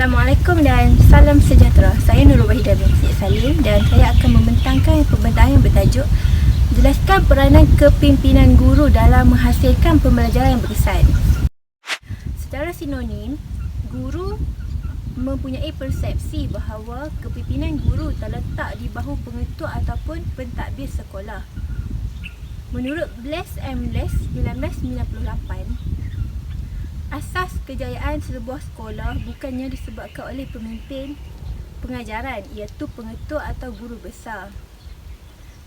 Assalamualaikum dan salam sejahtera. Saya Nurul Wahidah binti Salim dan saya akan membentangkan pembentahan yang bertajuk Jelaskan peranan kepimpinan guru dalam menghasilkan pembelajaran yang berkesan. Secara sinonim, guru mempunyai persepsi bahawa kepimpinan guru terletak di bahu pengetua ataupun pentadbir sekolah. Menurut Blaise M. Blaise 1998, asas kejayaan sebuah sekolah bukannya disebabkan oleh pemimpin pengajaran iaitu pengetua atau guru besar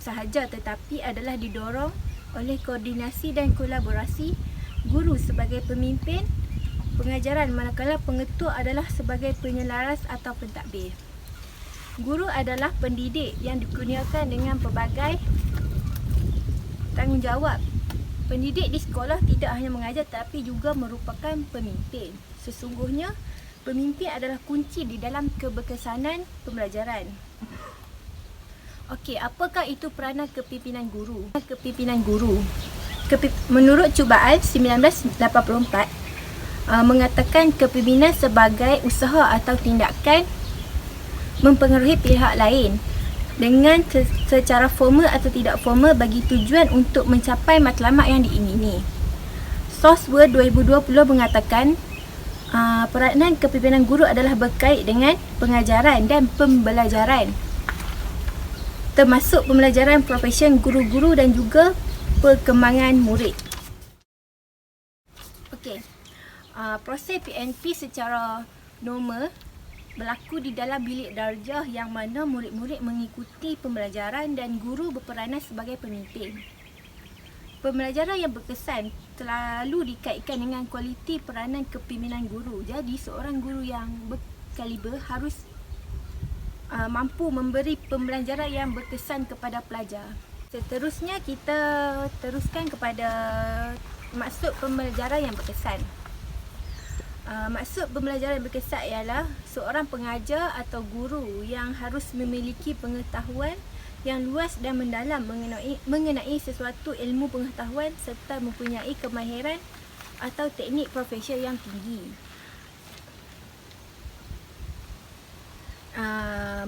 sahaja, tetapi adalah didorong oleh koordinasi dan kolaborasi guru sebagai pemimpin pengajaran manakala pengetua adalah sebagai penyelaras atau pentadbir. Guru adalah pendidik yang dikurniakan dengan pelbagai tanggungjawab. Pendidik di sekolah tidak hanya mengajar tetapi juga merupakan pemimpin. Sesungguhnya, pemimpin adalah kunci di dalam keberkesanan pembelajaran. Okey, apakah itu peranan kepimpinan guru? Menurut cubaan 1984, mengatakan kepimpinan sebagai usaha atau tindakan mempengaruhi pihak lain dengan secara formal atau tidak formal bagi tujuan untuk mencapai matlamat yang diingini. Sourceword 2020 mengatakan peranan kepimpinan guru adalah berkait dengan pengajaran dan pembelajaran, termasuk pembelajaran profesion guru-guru dan juga perkembangan murid. Okey, proses PNP secara normal berlaku di dalam bilik darjah yang mana murid-murid mengikuti pembelajaran dan guru berperanan sebagai pemimpin. Pembelajaran yang berkesan selalu dikaitkan dengan kualiti peranan kepimpinan guru. Jadi seorang guru yang berkaliber harus mampu memberi pembelajaran yang berkesan kepada pelajar. Seterusnya kita teruskan kepada maksud pembelajaran yang berkesan. Maksud pembelajaran yang berkesan ialah seorang pengajar atau guru yang harus memiliki pengetahuan yang luas dan mendalam mengenai sesuatu ilmu pengetahuan serta mempunyai kemahiran atau teknik profesion yang tinggi.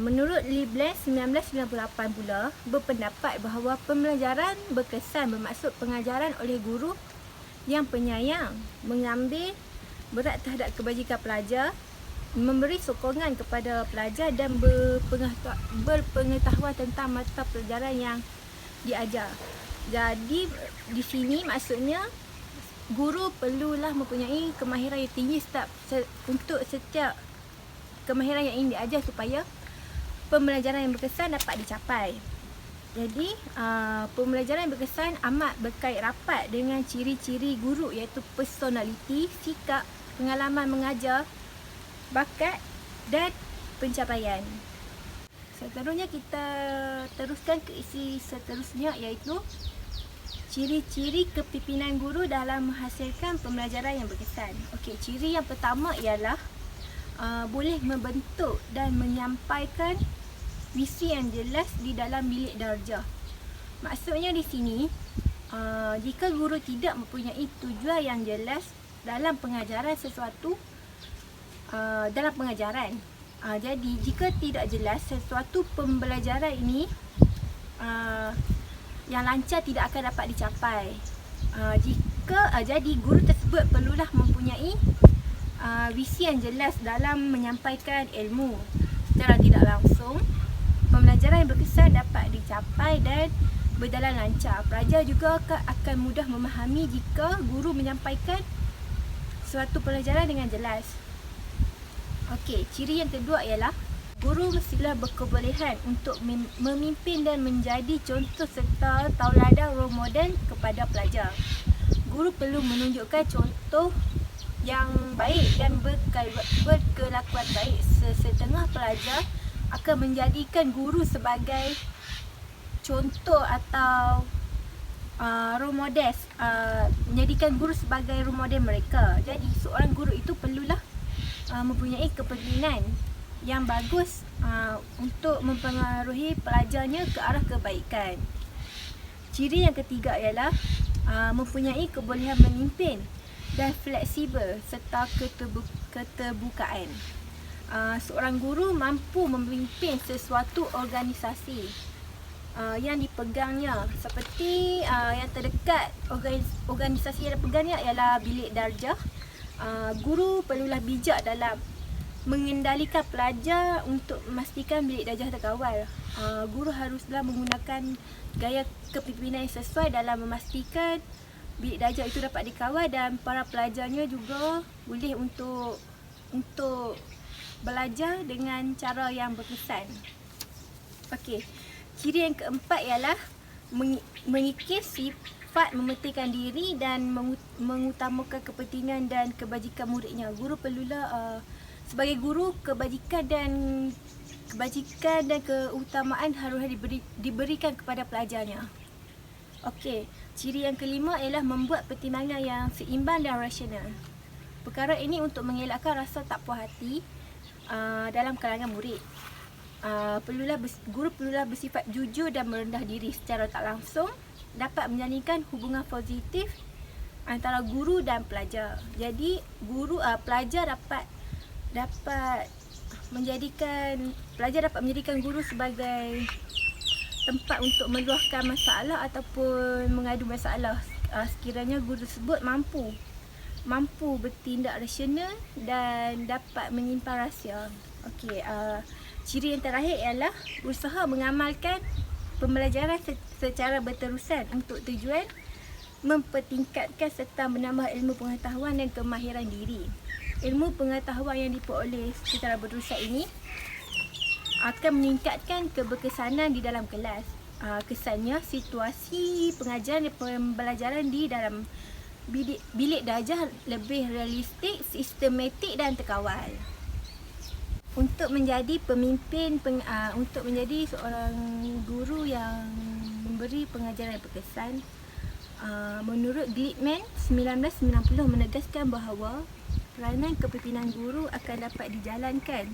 Menurut Lee Blaise 1998 pula berpendapat bahawa pembelajaran berkesan bermaksud pengajaran oleh guru yang penyayang, mengambil berat terhadap kebajikan pelajar, memberi sokongan kepada pelajar dan berpengetahuan tentang mata pelajaran yang diajar. Jadi di sini maksudnya guru perlulah mempunyai kemahiran yang tinggi untuk setiap kemahiran yang ingin diajar supaya pembelajaran yang berkesan dapat dicapai. Jadi pembelajaran yang berkesan amat berkait rapat dengan ciri-ciri guru iaitu personaliti, sikap, pengalaman mengajar, bakat dan pencapaian. Seterusnya kita teruskan ke isi seterusnya iaitu ciri-ciri kepimpinan guru dalam menghasilkan pembelajaran yang berkesan. Okey, ciri yang pertama ialah boleh membentuk dan menyampaikan visi yang jelas di dalam bilik darjah. Maksudnya di sini, jika guru tidak mempunyai tujuan yang jelas dalam pengajaran sesuatu, dalam pengajaran, jadi jika tidak jelas sesuatu pembelajaran ini yang lancar tidak akan dapat dicapai. Jadi guru tersebut perlulah mempunyai visi yang jelas dalam menyampaikan ilmu. Secara tidak langsung, pembelajaran yang berkesan dapat dicapai dan berjalan lancar. Pelajar juga akan mudah memahami jika guru menyampaikan suatu pelajaran dengan jelas. Okey, ciri yang kedua ialah guru mestilah berkebolehan untuk memimpin dan menjadi contoh serta tauladan role model kepada pelajar. Guru perlu menunjukkan contoh yang baik dan berkelakuan baik. Setengah pelajar akan menjadikan guru sebagai contoh atau role model, menjadikan guru sebagai role model mereka. Jadi seorang guru itu perlulah mempunyai kepimpinan yang bagus untuk mempengaruhi pelajarnya ke arah kebaikan. Ciri yang ketiga ialah mempunyai kebolehan memimpin dan fleksibel serta keterbukaan. Seorang guru mampu memimpin sesuatu organisasi yang dipegangnya, seperti yang terdekat organisasi yang dipegangnya ialah bilik darjah. Guru perlulah bijak dalam mengendalikan pelajar untuk memastikan bilik darjah terkawal. Guru haruslah menggunakan gaya kepimpinan yang sesuai dalam memastikan bilik darjah itu dapat dikawal, dan para pelajarnya juga boleh untuk belajar dengan cara yang berkesan. Okey, ciri yang keempat ialah mengikis sifat mementingkan diri dan mengutamakan kepentingan dan kebajikan muridnya. Guru perlulah sebagai guru, kebajikan dan keutamaan harus diberikan kepada pelajarnya. Okey, ciri yang kelima ialah membuat pertimbangan yang seimbang dan rasional. Perkara ini untuk mengelakkan rasa tak puas hati dalam kalangan murid. Guru perlulah bersifat jujur dan merendah diri secara tak langsung, dapat menjalinkan hubungan positif antara guru dan pelajar. Jadi pelajar dapat menjadikan guru sebagai tempat untuk meluahkan masalah ataupun mengadu masalah sekiranya guru tersebut mampu bertindak rasional dan dapat menyimpan rahsia. Okey, ciri yang terakhir ialah berusaha mengamalkan pembelajaran secara berterusan untuk tujuan mempertingkatkan serta menambah ilmu pengetahuan dan kemahiran diri. Ilmu pengetahuan yang diperoleh secara berterusan ini akan meningkatkan keberkesanan di dalam kelas. Kesannya, situasi pengajaran dan pembelajaran di dalam bilik darjah lebih realistik, sistematik dan terkawal. Untuk menjadi untuk menjadi seorang guru yang memberi pengajaran yang berkesan, menurut Glickman 1990 menegaskan bahawa peranan kepimpinan guru akan dapat dijalankan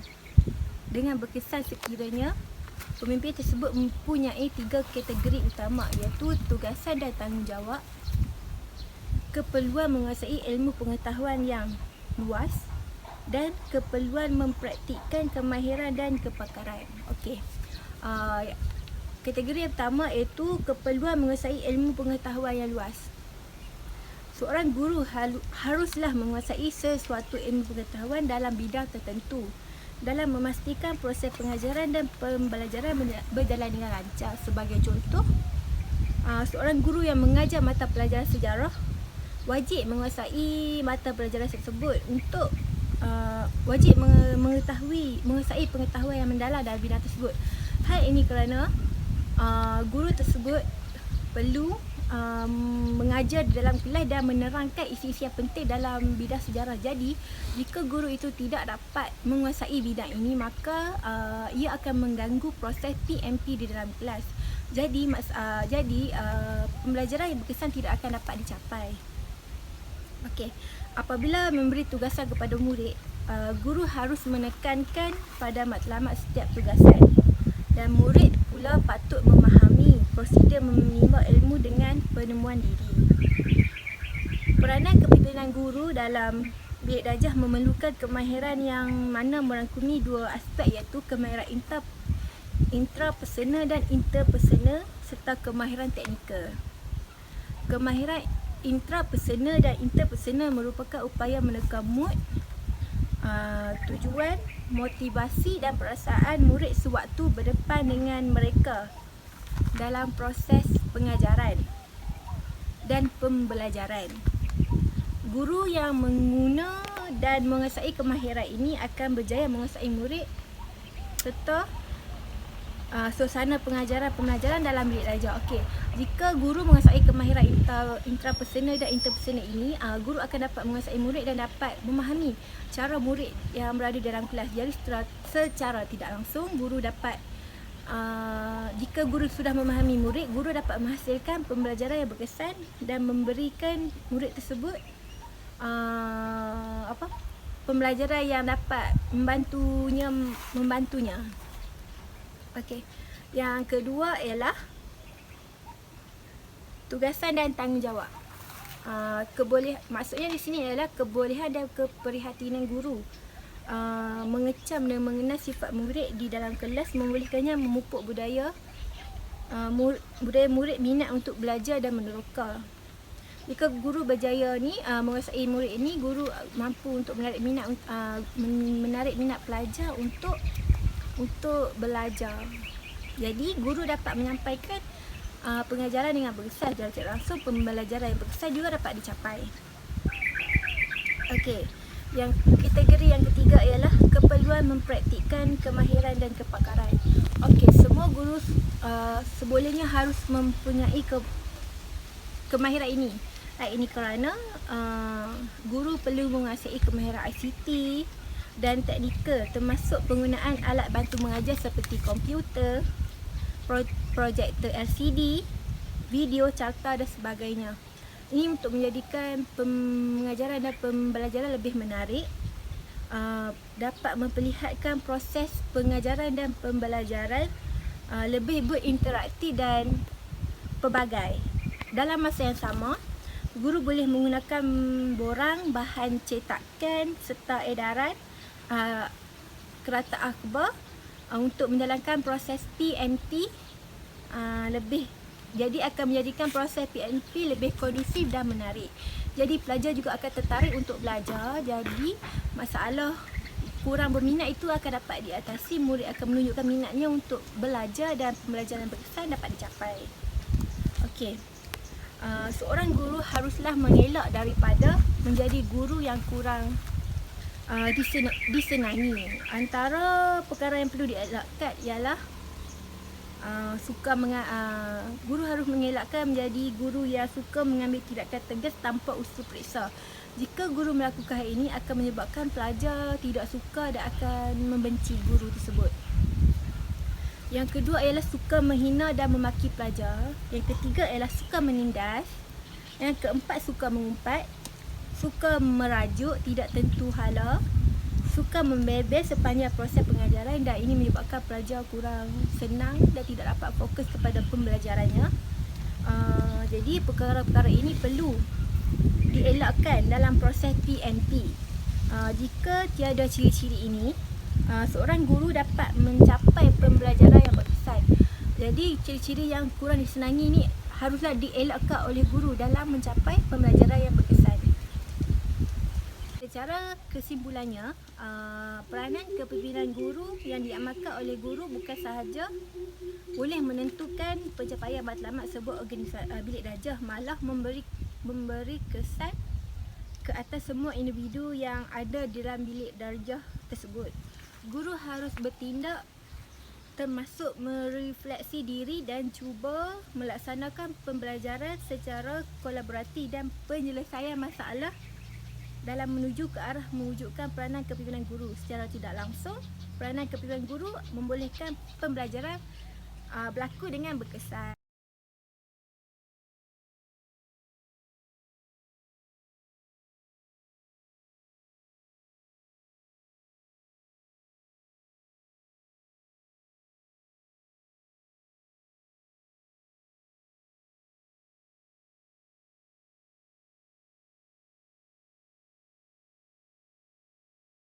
dengan berkesan sekiranya pemimpin tersebut mempunyai 3 kategori utama, iaitu tugasan dan tanggungjawab, keperluan menguasai ilmu pengetahuan yang luas, dan keperluan mempraktikkan kemahiran dan kepakaran. Okey. Kategori yang pertama iaitu keperluan menguasai ilmu pengetahuan yang luas. Seorang guru haruslah menguasai sesuatu ilmu pengetahuan dalam bidang tertentu dalam memastikan proses pengajaran dan pembelajaran berjalan dengan lancar. Sebagai contoh, seorang guru yang mengajar mata pelajaran sejarah wajib menguasai mata pelajaran tersebut untuk wajib menguasai pengetahuan yang mendalam dalam bidang tersebut. Hal ini kerana guru tersebut perlu mengajar di dalam kelas dan menerangkan isi-isi yang penting dalam bidang sejarah. Jadi, jika guru itu tidak dapat menguasai bidang ini, maka ia akan mengganggu proses PMP di dalam kelas. Jadi, pembelajaran yang berkesan tidak akan dapat dicapai. Okey, apabila memberi tugasan kepada murid, guru harus menekankan pada matlamat setiap tugasan, dan murid pula patut memahami prosedur menimba ilmu dengan penemuan diri. Peranan kepimpinan guru dalam bilik darjah memerlukan kemahiran yang mana merangkumi 2 aspek, iaitu kemahiran intrapersonal dan interpersonal serta kemahiran teknikal. Kemahiran intrapersonal dan interpersonal merupakan upaya menekan mood, tujuan, motivasi dan perasaan murid sewaktu berdepan dengan mereka dalam proses pengajaran dan pembelajaran. Guru yang mengguna dan menguasai kemahiran ini akan berjaya menguasai murid serta suasana pembelajaran dalam bilik darjah. Okey, jika guru menguasai kemahiran intrapersonal dan interpersonal ini, guru akan dapat menguasai murid dan dapat memahami cara murid yang berada dalam kelas. Jadi secara tidak langsung guru dapat jika guru sudah memahami murid, guru dapat menghasilkan pembelajaran yang berkesan dan memberikan murid tersebut pembelajaran yang dapat membantunya. Okey. Yang kedua ialah tugasan dan tanggungjawab. Maksudnya di sini ialah kebolehan dan keprihatinan guru. mengecam dan mengenal sifat murid di dalam kelas, membolehkannya memupuk budaya murid minat untuk belajar dan meneroka. Jika guru berjaya ni menguasai murid ini, guru mampu untuk menarik minat pelajar untuk belajar. Jadi guru dapat menyampaikan pengajaran dengan berkesan secara tidak langsung, pembelajaran yang berkesan juga dapat dicapai. Okey, yang kategori yang ketiga ialah keperluan mempraktikkan kemahiran dan kepakaran. Okey, semua guru sebolehnya harus mempunyai kemahiran ini. Ini kerana guru perlu menguasai kemahiran ICT dan teknikal, termasuk penggunaan alat bantu mengajar seperti komputer, projektor LCD, video, carta dan sebagainya. Ini untuk menjadikan pengajaran dan pembelajaran lebih menarik, dapat memperlihatkan proses pengajaran dan pembelajaran lebih berinteraktif dan pelbagai. Dalam masa yang sama, guru boleh menggunakan borang, bahan cetakan serta edaran kereta akhbar untuk menjalankan proses PNP jadi akan menjadikan proses PNP lebih kondusif dan menarik. Jadi pelajar juga akan tertarik untuk belajar. Jadi masalah kurang berminat itu akan dapat diatasi. Murid akan menunjukkan minatnya untuk belajar dan pembelajaran berkesan dapat dicapai. Okey. Seorang guru haruslah mengelak daripada menjadi guru yang kurang disenangi. Antara perkara yang perlu dielakkan ialah guru harus mengelakkan menjadi guru yang suka mengambil tindakan tegas tanpa usul periksa. Jika guru melakukan hal ini akan menyebabkan pelajar tidak suka dan akan membenci guru tersebut. Yang kedua ialah suka menghina dan memaki pelajar. Yang ketiga ialah suka menindas. Yang keempat, suka mengumpat, suka merajuk tidak tentu hala, suka membebel sepanjang proses pengajaran, dan ini menyebabkan pelajar kurang senang dan tidak dapat fokus kepada pembelajarannya. Jadi perkara-perkara ini perlu dielakkan dalam proses PNP. Jika tiada ciri-ciri ini, seorang guru dapat mencapai pembelajaran yang berkesan. Jadi ciri-ciri yang kurang disenangi ini haruslah dielakkan oleh guru dalam mencapai pembelajaran yang berkesan. Secara kesimpulannya, peranan kepimpinan guru yang diamalkan oleh guru bukan sahaja boleh menentukan pencapaian matlamat sebuah bilik darjah, malah memberi kesan ke atas semua individu yang ada dalam bilik darjah tersebut. Guru harus bertindak termasuk merefleksi diri dan cuba melaksanakan pembelajaran secara kolaboratif dan penyelesaian masalah dalam menuju ke arah mewujudkan peranan kepimpinan guru. Secara tidak langsung, peranan kepimpinan guru membolehkan pembelajaran berlaku dengan berkesan.